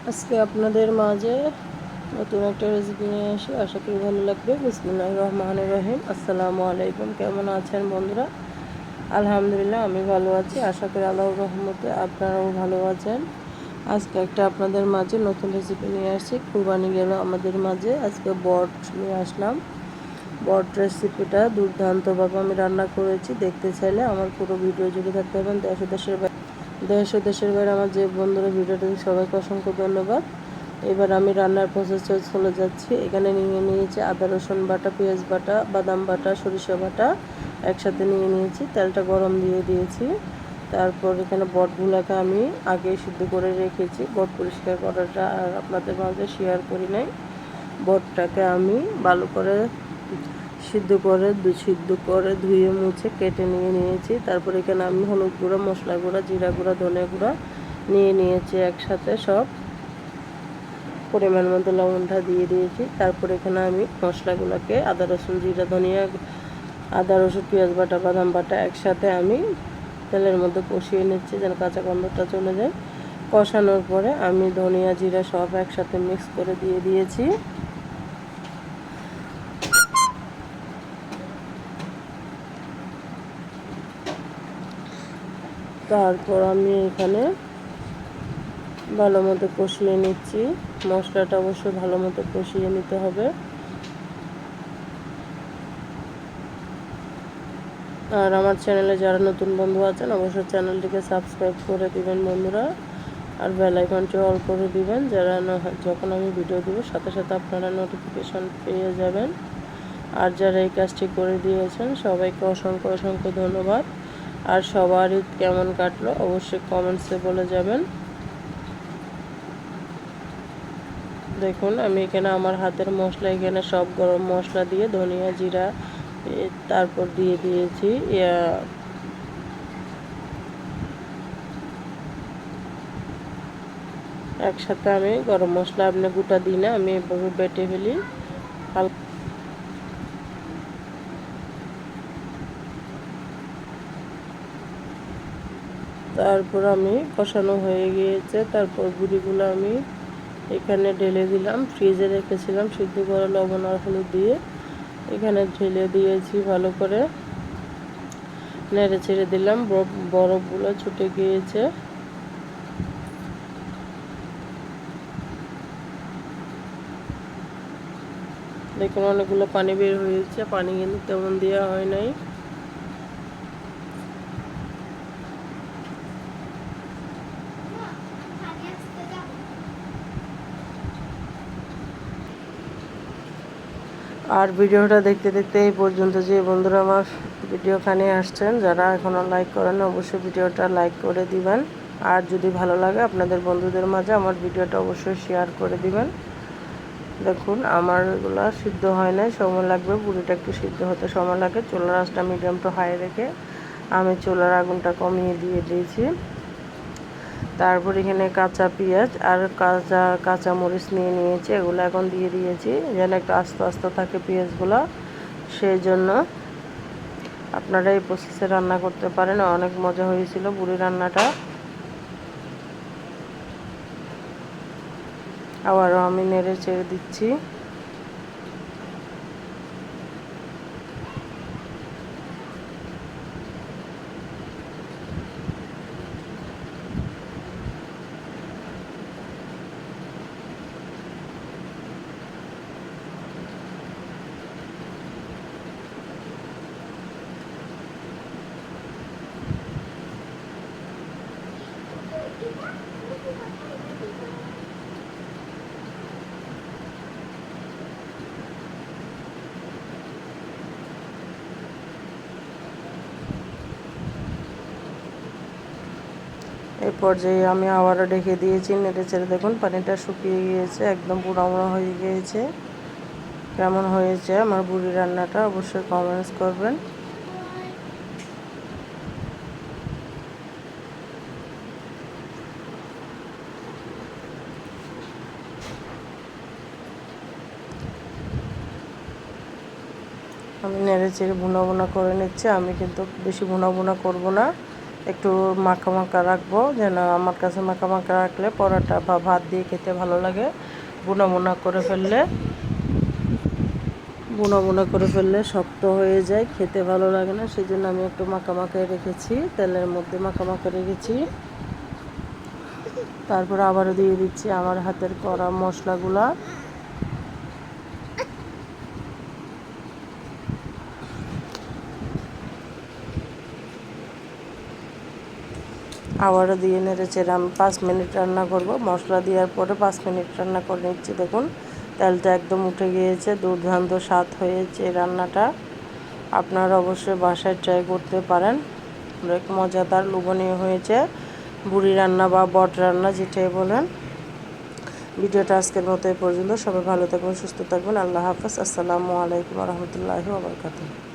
আজকে আপনাদের মাঝে নতুন একটা রেসিপি নিয়ে আসি, আশা করি ভালো লাগবে। বিসমিল্লাহির রহমানির রহিম। আসসালামু আলাইকুম। কেমন আছেন বন্ধুরা? আলহামদুলিল্লাহ আমি ভালো আছি, আশা করি আল্লাহর রহমতে আপনারাও ভালো আছেন। আজকে একটা আপনাদের মাঝে নতুন রেসিপি নিয়ে আসছি। কুরবানি গেল আমাদের মাঝে, আজকে বট নিয়ে আসলাম। বট রেসিপিটা দুর্দান্তভাবে আমি রান্না করেছি। দেখতে চাইলে আমার পুরো ভিডিও জুড়ে থাকতে হবেন। দেশ ও দেশের বাইরে আমার যে বন্ধুরা ভিডিওটা সবাইকে অসংখ্য ধন্যবাদ। এবার আমি রান্নার প্রসেসে চলে যাচ্ছি। এখানে নিয়েছি আদা রসুন বাটা, পেঁয়াজ বাটা, বাদাম বাটা, সরিষা বাটা একসাথে নিয়েছি। তেলটা গরম দিয়ে দিয়েছি। তারপর এখানে বটগুলোকে আমি আগে সিদ্ধ করে রেখেছি। বট পরিষ্কার করাটা আর আপনাদের মাঝে শেয়ার করি নাই। বটটাকে আমি ভালো করে সিদ্ধ করে ধুয়ে মুছে কেটে নিয়েছি। তারপর এখানে আমি হলুদ গুঁড়া, মশলা গুঁড়া, জিরা গুঁড়া, ধনে গুঁড়া নিয়েছি একসাথে সব। পরিমাণ মতো লবণটা দিয়ে দিয়েছি। তারপর এখানে আমি মশলাগুলোকে আদা রসুন পেঁয়াজ বাটা, বাদাম বাটা একসাথে আমি তেলের মধ্যে কষিয়ে নিচ্ছি যেন কাঁচা গন্ধটা চলে যায়। কষানোর পরে আমি ধনিয়া জিরা সব একসাথে মিক্স করে দিয়ে দিয়েছি। তারপর আমি এখানে ভালো মতো কষিয়ে নিচ্ছি। মশলাটা অবশ্যই ভালো মতো কষিয়ে নিতে হবে। আর আমার চ্যানেলে যারা নতুন বন্ধু আছেন অবশ্যই চ্যানেলটিকে সাবস্ক্রাইব করে দিবেন বন্ধুরা, আর বেল আইকনটি অল করে দিবেন, যখন আমি ভিডিও দেব সাথে সাথে আপনারা নোটিফিকেশন পেয়ে যাবেন। আর যারা এই কাজটি করে দিয়েছেন সবাইকে অসংখ্য অসংখ্য ধন্যবাদ। আর সবার ঈদ কেমন কাটলো অবশ্যই কমেন্টসে বলে যাবেন। দেখুন আমি এখানে আমার হাতের মশলা এখানে সব গরম মশলা দিয়ে ধনিয়া জিরা তারপর দিয়ে দিয়েছি একসাথে। আমি গরম মশলা আপনি গোটা দিই না, আমি এভাবে বেটে ফেলি হালকা। তারপর আমি কষানো হয়ে গিয়েছে। তারপর গুঁড়িগুলো আমি এখানে ঢেলে দিলাম। ফ্রিজে রেখেছিলাম সিদ্ধ করে লবণ আর হলুদ দিয়ে, এখানে ঢেলে দিয়েছি। ভালো করে নেড়ে ছেড়ে দিলাম। বরফগুলো ছুটে গিয়েছে। দেখুন অনেকগুলো পানি বের হয়েছে, পানি কিন্তু তেমন দেওয়া হয় নাই। আর ভিডিওটা দেখতে দেখতে এই পর্যন্ত যে বন্ধুরা আমার ভিডিওখানে আসছেন, যারা এখনও লাইক করেন অবশ্যই ভিডিওটা লাইক করে দিবেন। আর যদি ভালো লাগে আপনাদের বন্ধুদের মাঝে আমার ভিডিওটা অবশ্যই শেয়ার করে দিবেন। দেখুন আমার এগুলো সিদ্ধ হয় নাই, সময় লাগবে। বুড়িটা একটু সিদ্ধ হতে সময় লাগে। চুলার আঁচটা মিডিয়াম টু হাই রেখে আমি চুলার আগুনটা কমিয়ে দিয়ে দিয়েছি। তারপর এখানে কাঁচা পেঁয়াজ আর কাঁচা মরিচ নিয়েছি, এগুলো এখন দিয়ে দিয়েছি যেন একটু আস্তে আস্তে থাকে পেঁয়াজগুলো। সেই জন্য আপনারা এই প্রসেসে রান্না করতে পারেন, অনেক মজা হয়েছিল বুড়ি রান্নাটা। আবারও আমি নেড়ে চেড়ে দিচ্ছি। এই পর্যায়ে আমি আবারও ঢেকে দিয়েছি, নেড়ে চেড়ে দেখুন পানিটা শুকিয়ে গিয়েছে, একদম পুড়ামুড়া হয়ে গিয়েছে। কেমন হয়েছে আমার বুড়ি রান্নাটা অবশ্যই কমেন্টস করবেন। আমি নেড়ে চেড়ে ভুনা ভুনা করে নিচ্ছি। আমি কিন্তু বেশি ভুনা ভুনা করব না, একটু মাখা মাখা রাখবো, যেন আমার কাছে মাখা মাখা রাখলে পরোটা বা ভাত দিয়ে খেতে ভালো লাগে। বুনা বুনা করে ফেললে শক্ত হয়ে যায়, খেতে ভালো লাগে না। সেই জন্য আমি একটু মাখা মাখায় রেখেছি, তেলের মধ্যে মাখা মাখা রেখেছি। তারপর আবারও দিয়ে দিচ্ছি আমার হাতের করা মশলাগুলা। আবারও দিয়ে নেড়েচেড়ে আমি 5 মিনিট রান্না করব। মশলা দেওয়ার পরে 5 মিনিট রান্না করে নিচ্ছি। দেখুন তেলটা একদম উঠে গিয়েছে, দুর্দান্ত স্বাদ হয়েছে রান্নাটা। আপনারা অবশ্যই বাসায় ট্রাই করতে পারেন, অনেক মজাদার লোভনীয় হয়েছে। বুড়ি রান্না বা বট রান্না যেটাই বলেন। ভিডিওটা আজকের মতো এই পর্যন্ত। সবাই ভালো থাকবেন, সুস্থ থাকবেন। আল্লাহ হাফেজ। আসসালামু আলাইকুম ওয়া রাহমাতুল্লাহি ওয়া বারাকাতুহু।